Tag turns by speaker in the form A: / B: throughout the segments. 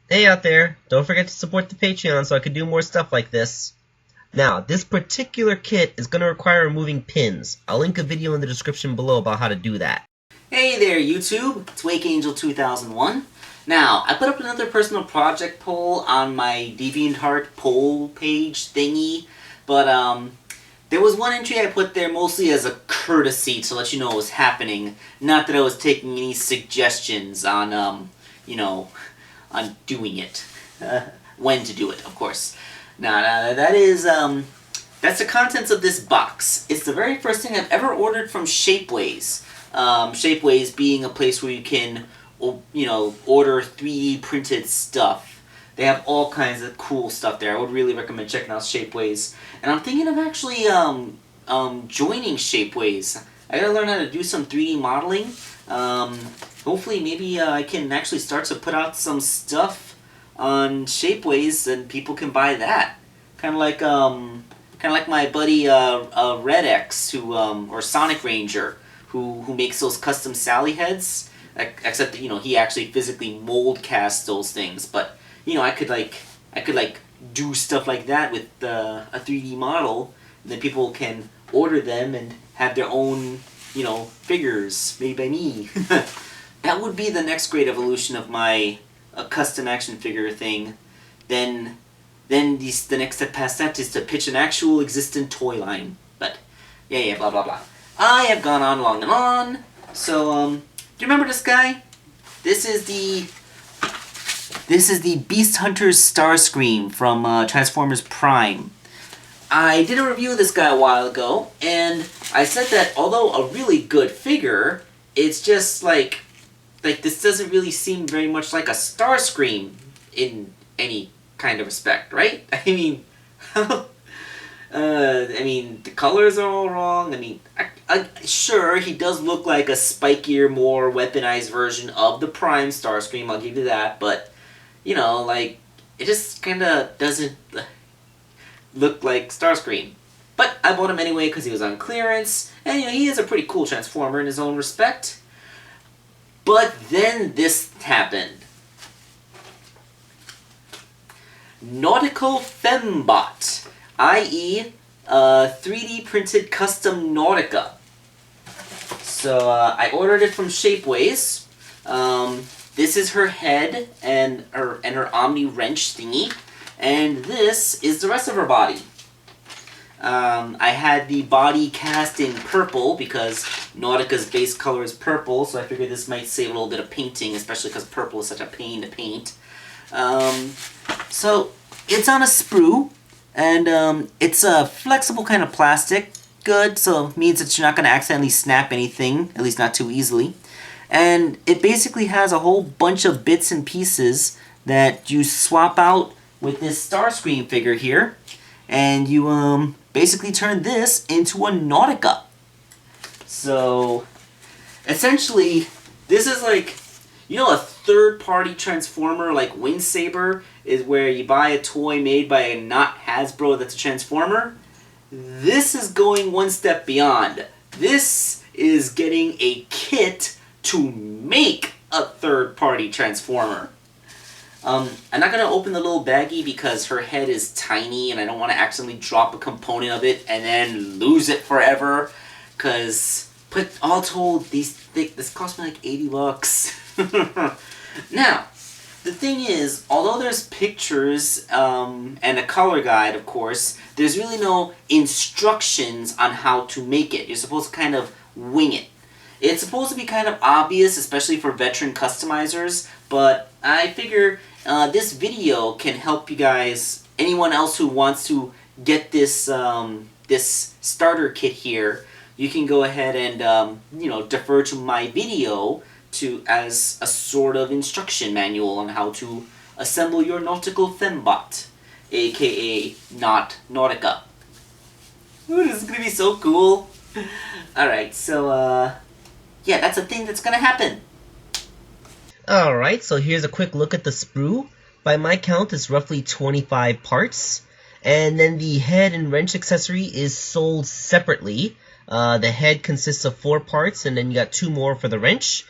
A: Hey out there, don't forget to support the Patreon so I can do more stuff like this. Now, this particular kit is going to require removing pins. I'll link a video in the description below about how to do that.
B: Hey there, YouTube. It's WakeAngel2001. Now, I put up another personal project poll on my DeviantArt poll page thingy, but there was one entry I put there mostly as a courtesy to let you know what was happening. Not that I was taking any suggestions on, on doing it. When to do it, of course. Now, that's the contents of this box. It's the very first thing I've ever ordered from Shapeways. Shapeways being a place where you can, order 3D printed stuff. They have all kinds of cool stuff there. I would really recommend checking out Shapeways. And I'm thinking of actually joining Shapeways. I gotta learn how to do some 3D modeling. Hopefully, maybe I can actually start to put out some stuff on Shapeways, and people can buy that. Kind of like my buddy Red X, who or Sonic Ranger, who makes those custom Sally heads. Except that he actually physically mold casts those things, but I could do stuff like that with a 3D model, and then people can order them and have their own figures made by me. That would be the next great evolution of my custom action figure thing. Then the next step past that is to pitch an actual existent toy line. But yeah, blah blah blah. I have gone on long and on. So do you remember this guy? This is the Beast Hunter's Starscream from Transformers Prime. I did a review of this guy a while ago, and I said that although a really good figure, it's just like this doesn't really seem very much like a Starscream in any kind of respect, right? I mean, the colors are all wrong. Sure, he does look like a spikier, more weaponized version of the Prime Starscream, I'll give you that, but, it just kind of doesn't look like Starscream. But I bought him anyway because he was on clearance, and, he is a pretty cool Transformer in his own respect. But then this happened. Nautical Fembot, i.e., 3D printed custom Nautica. So I ordered it from Shapeways. This is her head and her Omni wrench thingy, and this is the rest of her body. I had the body cast in purple because Nautica's base color is purple, so I figured this might save a little bit of painting, especially because purple is such a pain to paint. So it's on a sprue, and it's a flexible kind of plastic. Good, so it means that you're not going to accidentally snap anything, at least not too easily. And it basically has a whole bunch of bits and pieces that you swap out with this Starscream figure here, and you basically turn this into a Nautica. So essentially, this is like, a third-party Transformer like Windsaber is where you buy a toy made by a not Hasbro that's a Transformer. This is going one step beyond. This is getting a kit to make a third-party Transformer. I'm not going to open the little baggie because her head is tiny and I don't want to accidentally drop a component of it and then lose it forever. But all told, this cost me like $80. Now, the thing is, although there's pictures and a color guide, of course, there's really no instructions on how to make it. You're supposed to kind of wing it. It's supposed to be kind of obvious, especially for veteran customizers, but I figure this video can help you guys, anyone else who wants to get this this starter kit here. You can go ahead and defer to my video as a sort of instruction manual on how to assemble your Nautical Fembot, aka not Nautica. Ooh, this is gonna be so cool. Alright, so yeah, that's a thing that's gonna happen.
A: Alright, so here's a quick look at the sprue. By my count, it's roughly 25 parts. And then the head and wrench accessory is sold separately. The head consists of 4 parts, and then you got 2 more for the wrench.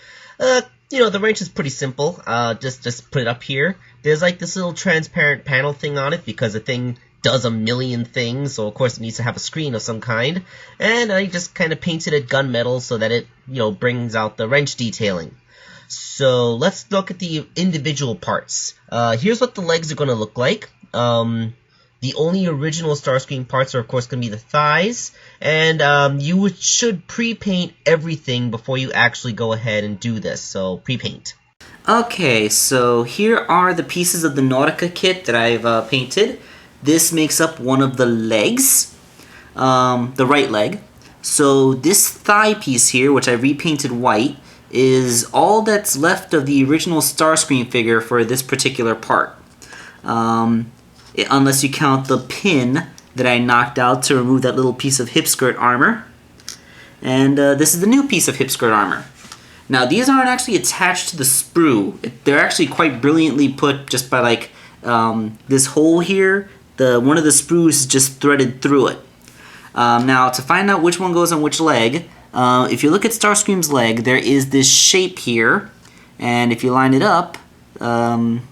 A: You know, the wrench is pretty simple. Just put it up here. There's like this little transparent panel thing on it because the thing does a million things, so of course it needs to have a screen of some kind. And I just kind of painted it gunmetal so that it, you know, brings out the wrench detailing. So let's look at the individual parts. Here's what the legs are going to look like. The only original Starscream parts are, of course, going to be the thighs, and you should pre-paint everything before you actually go ahead and do this, so pre-paint.
B: Okay, so here are the pieces of the Nautica kit that I've painted. This makes up one of the legs, the right leg. So this thigh piece here, which I repainted white, is all that's left of the original Starscream figure for this particular part. Unless you count the pin that I knocked out to remove that little piece of hip skirt armor. And this is the new piece of hip skirt armor. Now these aren't actually attached to the sprue. They're actually quite brilliantly put just by like this hole here. One of the sprues is just threaded through it. Now to find out which one goes on which leg, if you look at Starscream's leg, there is this shape here. And if you line it up, you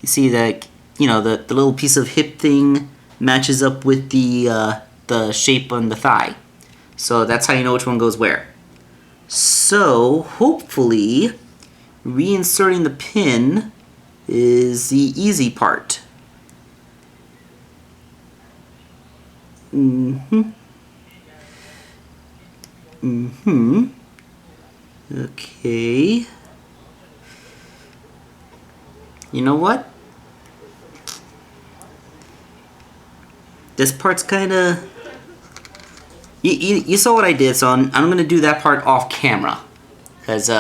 B: see that, you know, the little piece of hip thing matches up with the shape on the thigh. So that's how you know which one goes where. So hopefully reinserting the pin is the easy part. Okay. You know what? This part's kinda... You saw what I did, so I'm gonna do that part off camera. Because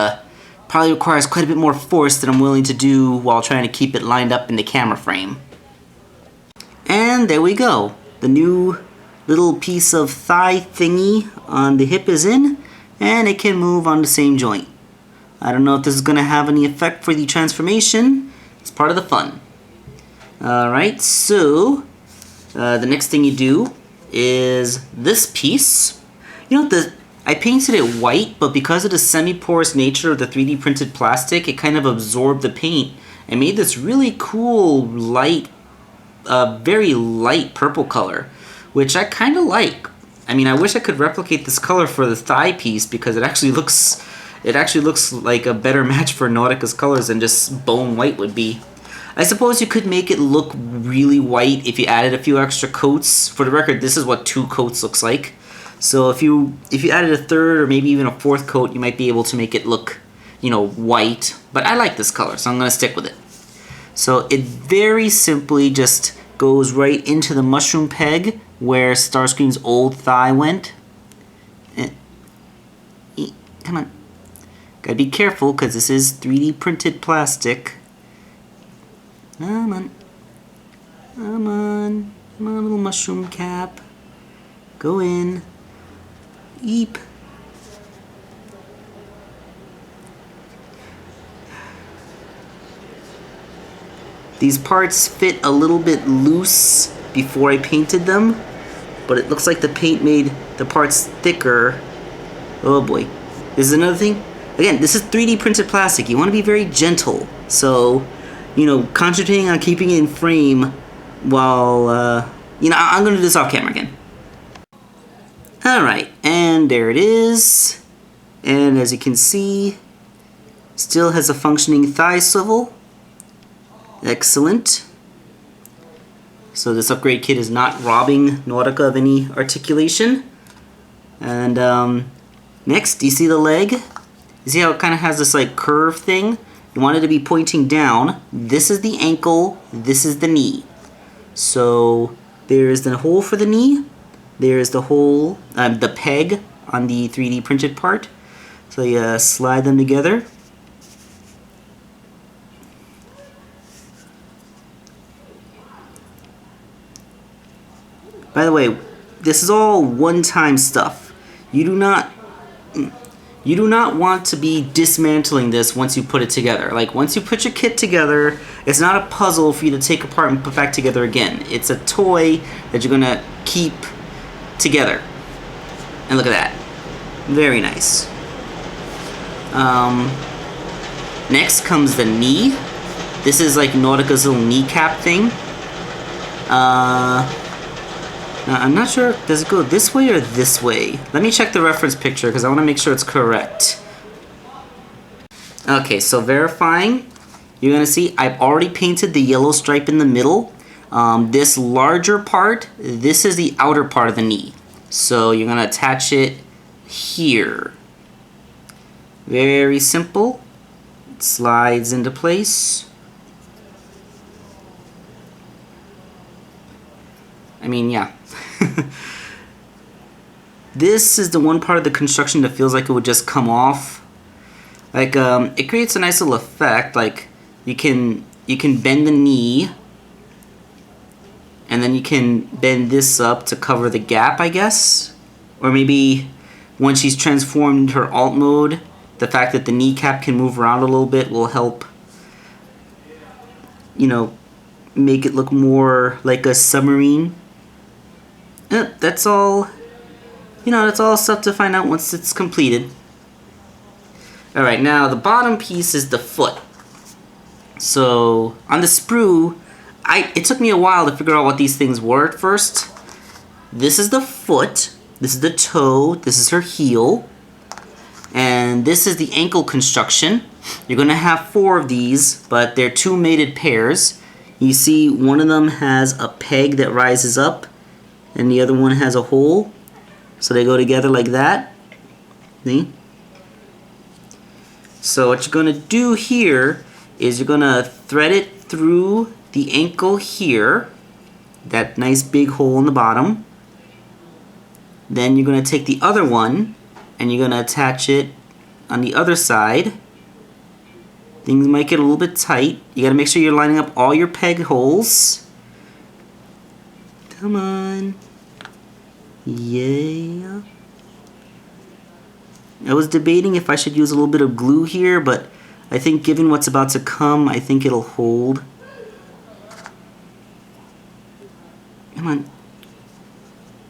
B: probably requires quite a bit more force than I'm willing to do while trying to keep it lined up in the camera frame. And there we go. The new little piece of thigh thingy on the hip is in, and it can move on the same joint. I don't know if this is gonna have any effect for the transformation. It's part of the fun. Alright, so... the next thing you do is this piece. You know, I painted it white, but because of the semi-porous nature of the 3D printed plastic, it kind of absorbed the paint and made this really cool, light, very light purple color, which I kind of like. I mean, I wish I could replicate this color for the thigh piece because it actually looks like a better match for Nautica's colors than just bone white would be. I suppose you could make it look really white if you added a few extra coats. For the record, this is what 2 coats looks like. So if you added a third or maybe even a 4th coat, you might be able to make it look, you know, white. But I like this color, so I'm going to stick with it. So it very simply just goes right into the mushroom peg where Starscream's old thigh went. Come on. Gotta be careful because this is 3D printed plastic. Come on. Come on. Come on, little mushroom cap. Go in. Eep. These parts fit a little bit loose before I painted them, but it looks like the paint made the parts thicker. Oh boy. This is another thing. Again, this is 3D printed plastic. You want to be very gentle. So, you know, concentrating on keeping it in frame while, you know, I'm going to do this off camera again. Alright, and there it is. And as you can see, still has a functioning thigh swivel. Excellent. So this upgrade kit is not robbing Nautica of any articulation. And next, do you see the leg? You see how it kind of has this like curve thing? You want it to be pointing down. This is the ankle, this is the knee. So there's the hole for the knee. There's the hole, the peg on the 3D printed part. So you slide them together. By the way, this is all one-time stuff. You do not want to be dismantling this once you put it together. Like, once you put your kit together, it's not a puzzle for you to take apart and put back together again. It's a toy that you're gonna keep together. And look at that. Very nice. Next comes the knee. This is like Nautica's little kneecap thing. Now I'm not sure, does it go this way or this way? Let me check the reference picture because I want to make sure it's correct. Okay, so verifying. You're going to see I've already painted the yellow stripe in the middle. This larger part, this is the outer part of the knee. So you're going to attach it here. Very simple. It slides into place. I mean, yeah. This is the one part of the construction that feels like it would just come off. Like, it creates a nice little effect. Like, you can bend the knee, and then you can bend this up to cover the gap, I guess. Or maybe when she's transformed into her alt mode, the fact that the kneecap can move around a little bit will help, you know, make it look more like a submarine. That's all, you know, that's all stuff to find out once it's completed. Alright, now the bottom piece is the foot. So, on the sprue, it took me a while to figure out what these things were at first. This is the foot, this is the toe, this is her heel, and this is the ankle construction. You're going to have 4 of these, but they're 2 mated pairs. You see one of them has a peg that rises up, and the other one has a hole. So they go together like that. See? So what you're going to do here is you're going to thread it through the ankle here, that nice big hole in the bottom. Then you're going to take the other one and you're going to attach it on the other side. Things might get a little bit tight. You got to make sure you're lining up all your peg holes. Come on. Yeah. I was debating if I should use a little bit of glue here, but I think given what's about to come, I think it'll hold. Come on.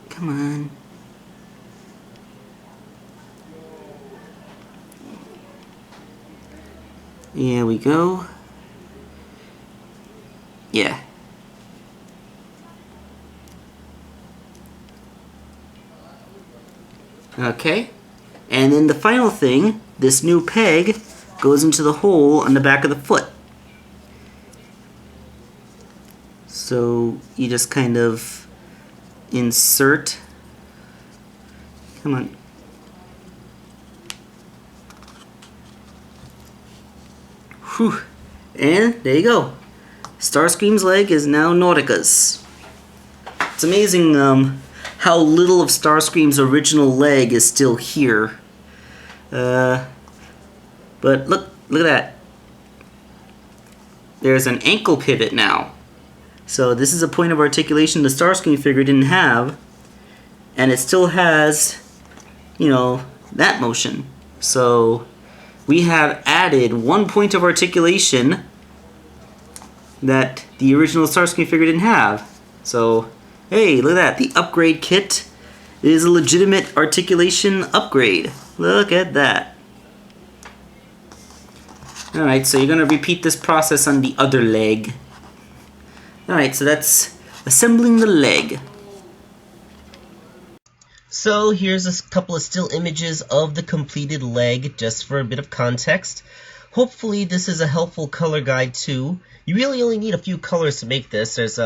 B: Come on. Here we go. Yeah. Okay. And then the final thing, this new peg goes into the hole on the back of the foot. So you just kind of insert. Come on. Whew. And there you go. Starscream's leg is now Nautica's. It's amazing how little of Starscream's original leg is still here. But look at that. There's an ankle pivot now. So this is a point of articulation the Starscream figure didn't have, and it still has, you know, that motion. So we have added one point of articulation that the original Starscream figure didn't have. So, hey, look at that. The upgrade kit is a legitimate articulation upgrade. Look at that. Alright, so you're going to repeat this process on the other leg. Alright, so that's assembling the leg.
A: So here's a couple of still images of the completed leg, just for a bit of context. Hopefully this is a helpful color guide too. You really only need a few colors to make this. There's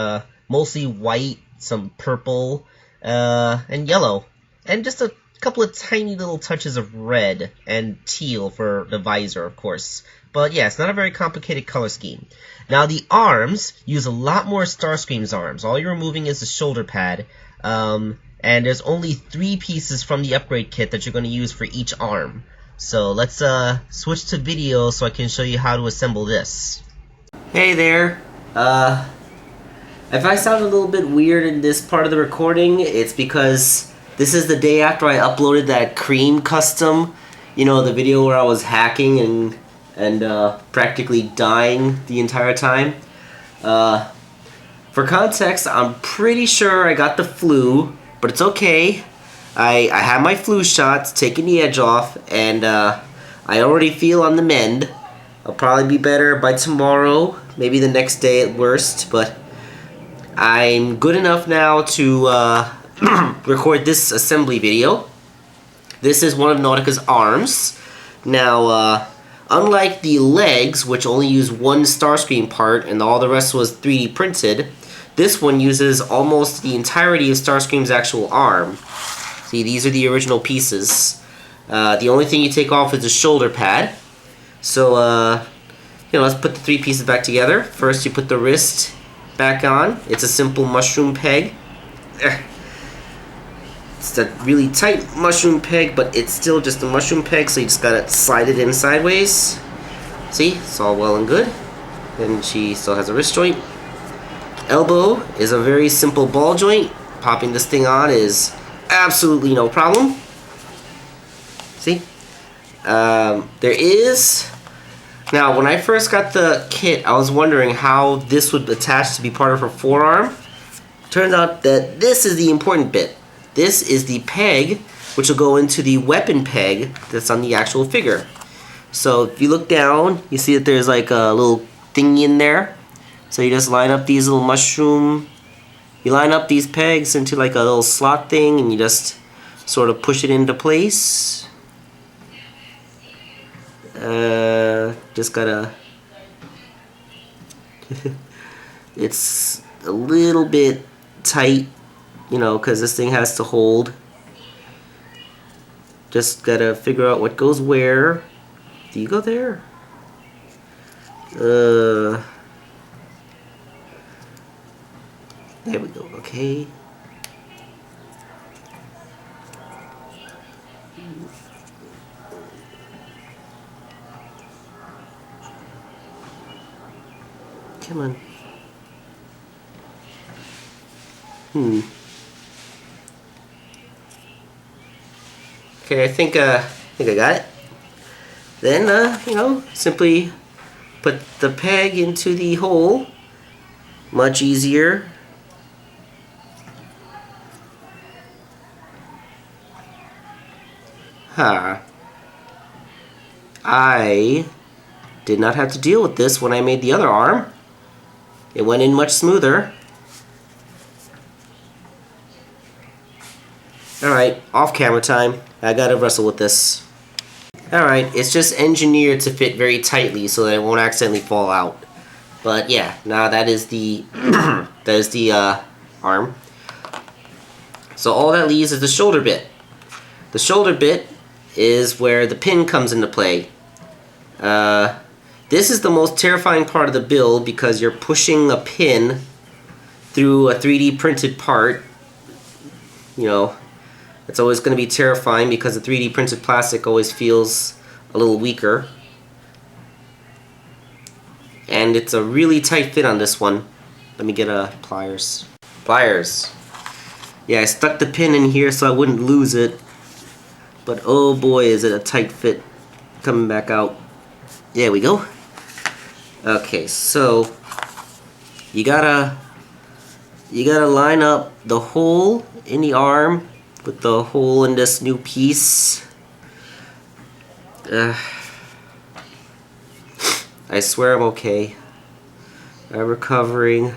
A: mostly white, some purple, and yellow. And just a couple of tiny little touches of red and teal for the visor, of course. But yeah, it's not a very complicated color scheme. Now the arms use a lot more Starscream's arms. All you're removing is the shoulder pad. And there's only 3 pieces from the upgrade kit that you're going to use for each arm. So let's switch to video so I can show you how to assemble this.
B: Hey there. If I sound a little bit weird in this part of the recording, it's because this is the day after I uploaded that Cream custom. You know, the video where I was hacking and practically dying the entire time. For context, I'm pretty sure I got the flu, but it's okay. I had my flu shots, taking the edge off, and
A: I already feel on the mend. I'll probably be better by tomorrow, maybe the next day at worst, but I'm good enough now to record this assembly video. This is one of Nautica's arms. Now, unlike the legs, which only use one Starscream part and all the rest was 3D printed, this one uses almost the entirety of Starscream's actual arm. See, these are the original pieces. The only thing you take off is the shoulder pad. So, let's put the 3 pieces back together. First, you put the wrist back on. It's a simple mushroom peg. It's a really tight mushroom peg, but it's still just a mushroom peg, so you just gotta slide it in sideways. See, it's all well and good. And she still has a wrist joint. Elbow is a very simple ball joint. Popping this thing on is absolutely no problem. See? There is... Now, when I first got the kit, I was wondering how this would attach to be part of her forearm. Turns out that this is the important bit. This is the peg, which will go into the weapon peg that's on the actual figure. So, if you look down, you see that there's like a little thingy in there. So you just line up these little mushroom... You line up these pegs into like a little slot thing, and you just sort of push it into place. Just gotta... It's a little bit tight, because this thing has to hold. Just gotta figure out what goes where. Do you go there? There we go, okay. Come on. Okay, I think I got it. Then, simply put the peg into the hole. Much easier. I did not have to deal with this when I made the other arm. It went in much smoother. Alright, off camera time. I gotta wrestle with this. Alright, it's just engineered to fit very tightly so that it won't accidentally fall out. But yeah, now that is the arm. So all that leaves is the shoulder bit. The shoulder bit is where the pin comes into play. This is the most terrifying part of the build because you're pushing a pin through a 3D printed part. It's always going to be terrifying because the 3D printed plastic always feels a little weaker. And it's a really tight fit on this one. Let me get pliers. Pliers. Yeah, I stuck the pin in here so I wouldn't lose it. But oh boy, is it a tight fit coming back out. There we go. Okay, so you gotta line up the hole in the arm with the hole in this new piece. I swear I'm okay. I'm recovering.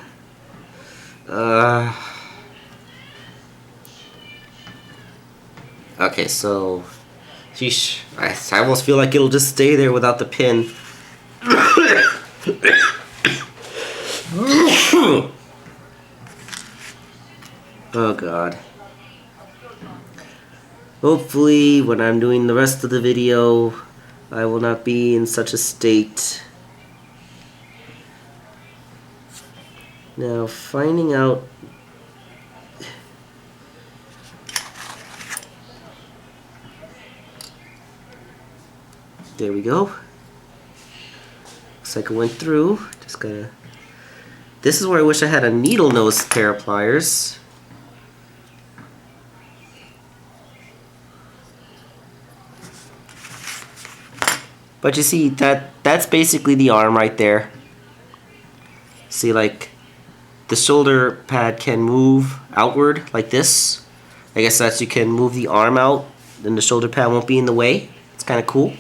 A: Okay, so... Sheesh. I almost feel like it'll just stay there without the pin. Oh god. Hopefully, when I'm doing the rest of the video, I will not be in such a state. Now, finding out... There we go. Looks like it went through. Just gotta... This is where I wish I had a needle nose pair of pliers. But you see, that's basically the arm right there. See, like, the shoulder pad can move outward like this. I guess that's you can move the arm out, then the shoulder pad won't be in the way. It's kind of cool.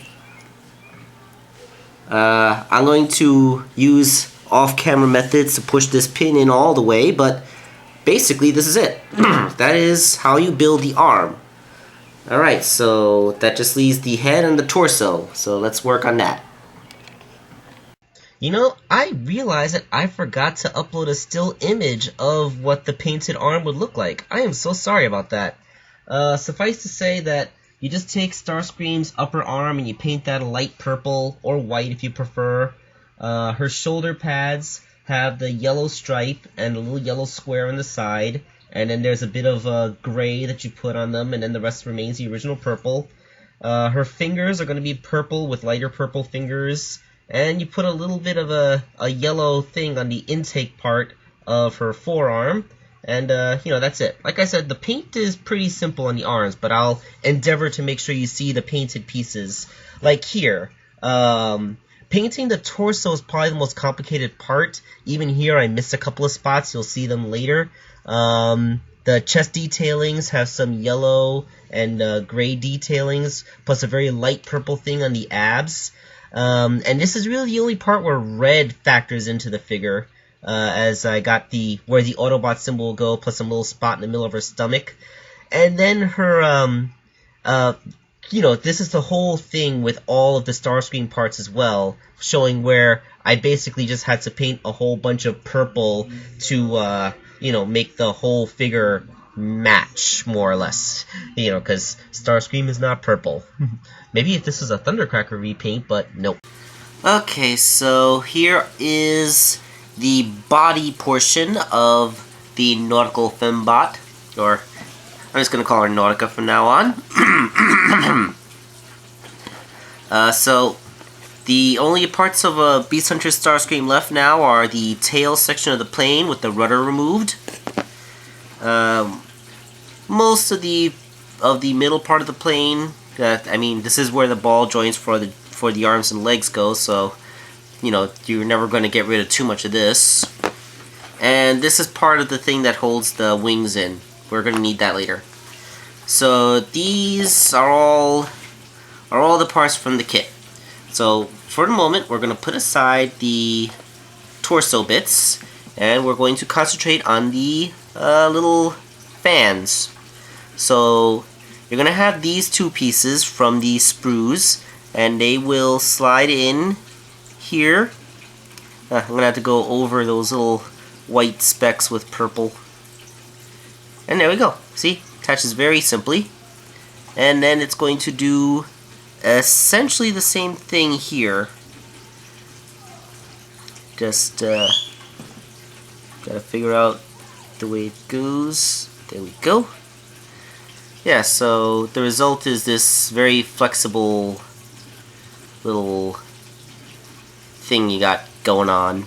B: I'm going to use off-camera methods to push this pin in all the way, but basically this is it. That is how you build the arm. Alright, so that just leaves the head and the torso, so let's work on that.
A: You know, I realized that I forgot to upload a still image of what the painted arm would look like. I am so sorry about that. Suffice to say that you just take Starscream's upper arm and you paint that a light purple, or white if you prefer. Her shoulder pads have the yellow stripe and a little yellow square on the side, and then there's a bit of gray that you put on them, and then the rest remains the original purple. Her fingers are going to be purple with lighter purple fingers, and you put a little bit of a yellow thing on the intake part of her forearm, and that's it. Like I said, the paint is pretty simple on the arms, but I'll endeavor to make sure you see the painted pieces. Like here, painting the torso is probably the most complicated part. Even here I missed a couple of spots, you'll see them later. The chest detailings have some yellow and gray detailings, plus a very light purple thing on the abs. And this is really the only part where red factors into the figure, as I got where the Autobot symbol will go, plus some little spot in the middle of her stomach. And then her, this is the whole thing with all of the Starscream parts as well, showing where I basically just had to paint a whole bunch of purple to, make the whole figure match, more or less. Because Starscream is not purple. Maybe if this was a Thundercracker repaint, but nope.
B: Okay, so here is the body portion of the Nautical Fembot, or I'm just going to call her Nautica from now on. So the only parts of Beast Hunter Starscream left now are the tail section of the plane with the rudder removed. Most of the middle part of the plane, this is where the ball joints for the arms and legs go, so you're never going to get rid of too much of this. And this is part of the thing that holds the wings in. We're going to need that later. So these are all the parts from the kit. So for the moment, we're going to put aside the torso bits, and we're going to concentrate on the little fans. So you're going to have these two pieces from the sprues, and they will slide in here. I'm going to have to go over those little white specks with purple. And there we go. See? Attaches very simply. And then it's going to do essentially the same thing here. Just gotta figure out the way it goes. There we go. Yeah, so the result is this very flexible little thing you got going on.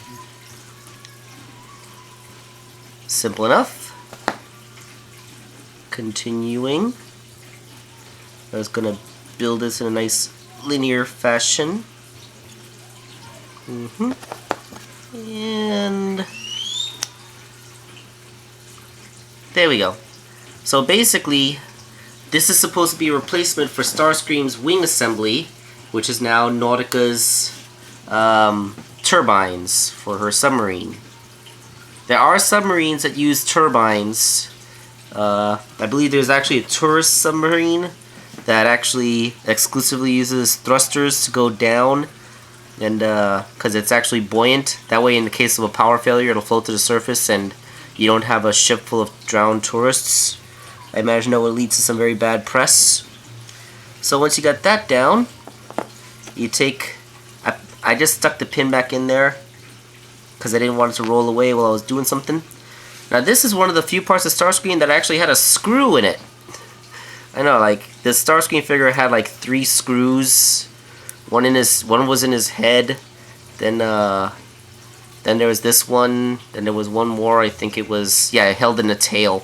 B: Simple enough. Continuing. I was gonna build this in a nice linear fashion. And there we go. So basically, this is supposed to be a replacement for Starscream's wing assembly, which is now Nautica's turbines for her submarine. There are submarines that use turbines. I believe there's actually a tourist submarine that actually exclusively uses thrusters to go down, and because it's actually buoyant. That way, in the case of a power failure, it'll float to the surface, and you don't have a ship full of drowned tourists. I imagine that would lead to some very bad press. So once you got that down, you take... I just stuck the pin back in there because I didn't want it to roll away while I was doing something. Now this is one of the few parts of Starscream that actually had a screw in it. I know, like, the Starscream figure had like 3 screws. One was in his head. Then there was this one. Then there was one more. I think it was, yeah, held in the tail.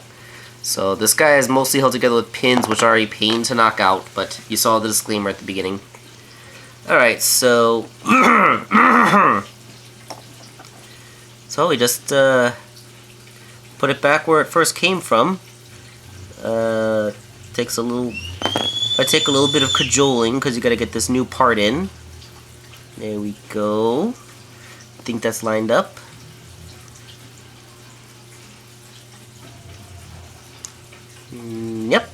B: So this guy is mostly held together with pins, which are a pain to knock out. But you saw the disclaimer at the beginning. All right, so so we just put it back where it first came from. Takes a little. I take a little bit of cajoling because you got to get this new part in.
A: There we go. I think that's lined up. Yep.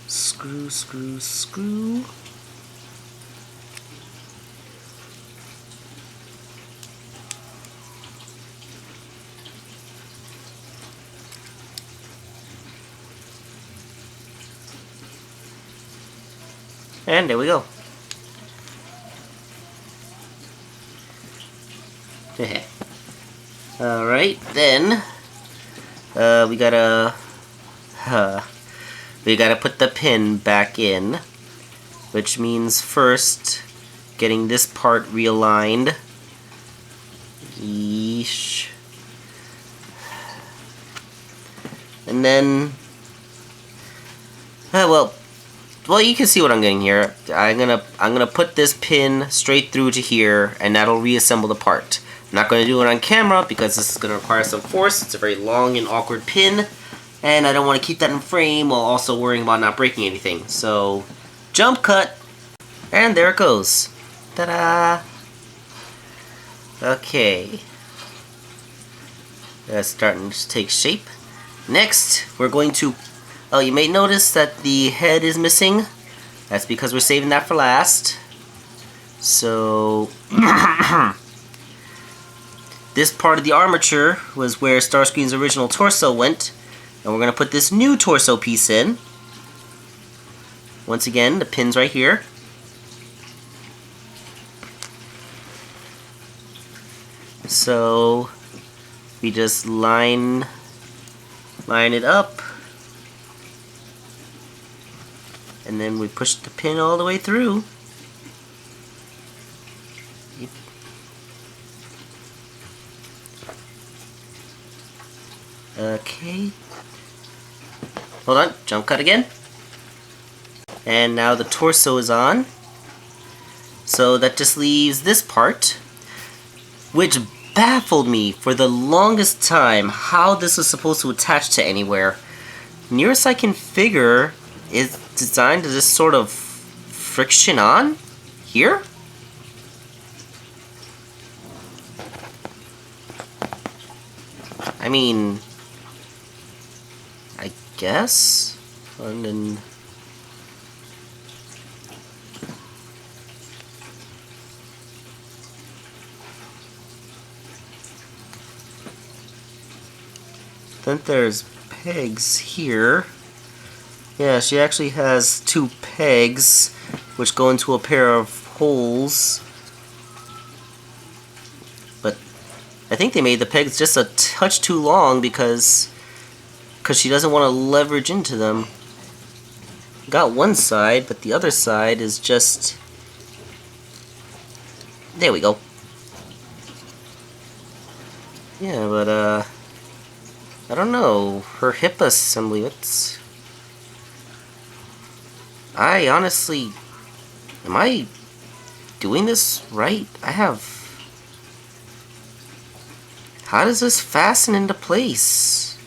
A: Screw, screw, screw. And there we go. Alright, then we gotta put the pin back in, which means first getting this part realigned. Yeesh. And then well, you can see what I'm getting here. I'm gonna put this pin straight through to here, and that'll reassemble the part. I'm not gonna do it on camera because this is gonna require some force. It's a very long and awkward pin, and I don't want to keep that in frame while also worrying about not breaking anything. So, jump cut, and there it goes. Ta-da! Okay, that's starting to take shape. Next, we're going to. Oh, you may notice that the head is missing. That's because we're saving that for last. So, this part of the armature was where Starscream's original torso went. And we're going to put this new torso piece in. Once again, the pin's right here. So, we just line it up. And then we push the pin all the way through. Yep. Okay. Hold on, jump cut again. And now the torso is on. So that just leaves this part, which baffled me for the longest time how this was supposed to attach to anywhere. Nearest I can figure is designed to just sort of friction on here. I mean, I guess. And then there's pegs here. Yeah, she actually has two pegs which go into a pair of holes. But I think they made the pegs just a touch too long because she doesn't want to leverage into them. Got one side, but the other side is just... There we go. Yeah, but I don't know. Her hip assembly, it's... I honestly... Am I doing this right? I have... How does this fasten into place?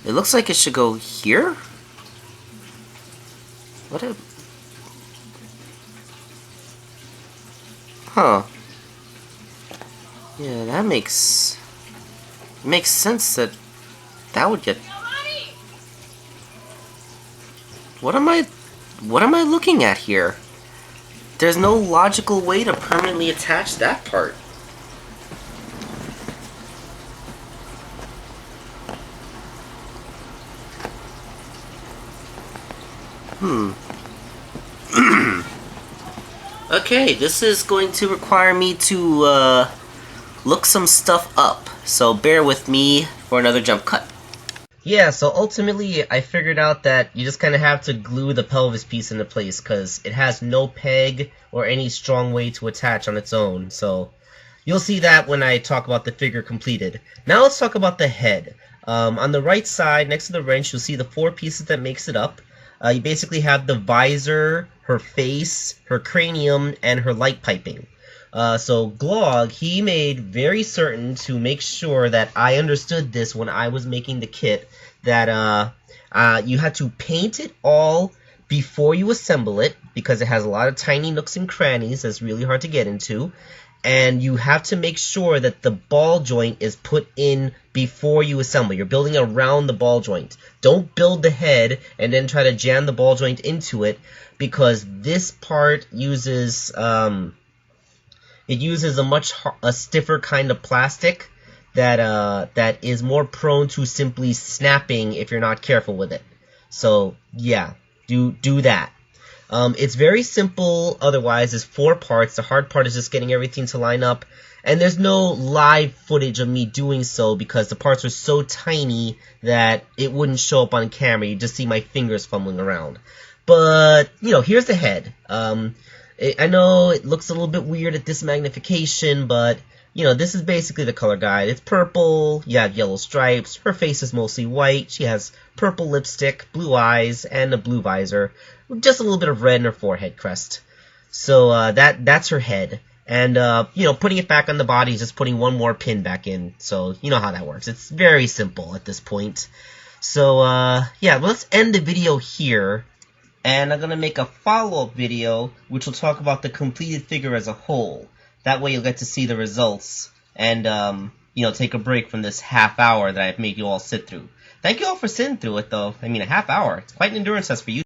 A: It looks like it should go here? What a... Huh. Yeah, that makes... It makes sense that that would get... What am I looking at here? There's no logical way to permanently attach that part. Okay, this is going to require me to look some stuff up, so bear with me for another jump cut. Yeah, so ultimately I figured out that you just kind of have to glue the pelvis piece into place because it has no peg or any strong way to attach on its own. So you'll see that when I talk about the figure completed. Now let's talk about the head. On the right side, next to the wrench, you'll see the four pieces that makes it up. You basically have the visor, her face, her cranium, and her light piping. So Glog, he made very certain to make sure that I understood this when I was making the kit, that you have to paint it all before you assemble it, because it has a lot of tiny nooks and crannies that's really hard to get into. And you have to make sure that the ball joint is put in before you assemble. You're building around the ball joint. Don't build the head and then try to jam the ball joint into it, because this part uses a stiffer kind of plastic that is more prone to simply snapping if you're not careful with it. So yeah, do that. It's very simple otherwise. It's 4 parts. The hard part is just getting everything to line up. And there's no live footage of me doing so because the parts are so tiny that it wouldn't show up on camera. You just see my fingers fumbling around. But, here's the head. I know it looks a little bit weird at this magnification, but, this is basically the color guide. It's purple, you have yellow stripes, her face is mostly white, she has purple lipstick, blue eyes, and a blue visor, with just a little bit of red in her forehead crest. So that's her head. And, putting it back on the body is just putting one more pin back in. So, you know how that works. It's very simple at this point. So, let's end the video here. And I'm going to make a follow-up video, which will talk about the completed figure as a whole. That way you'll get to see the results and, take a break from this half hour that I've made you all sit through. Thank you all for sitting through it, though. I mean, a half hour. It's quite an endurance test for you.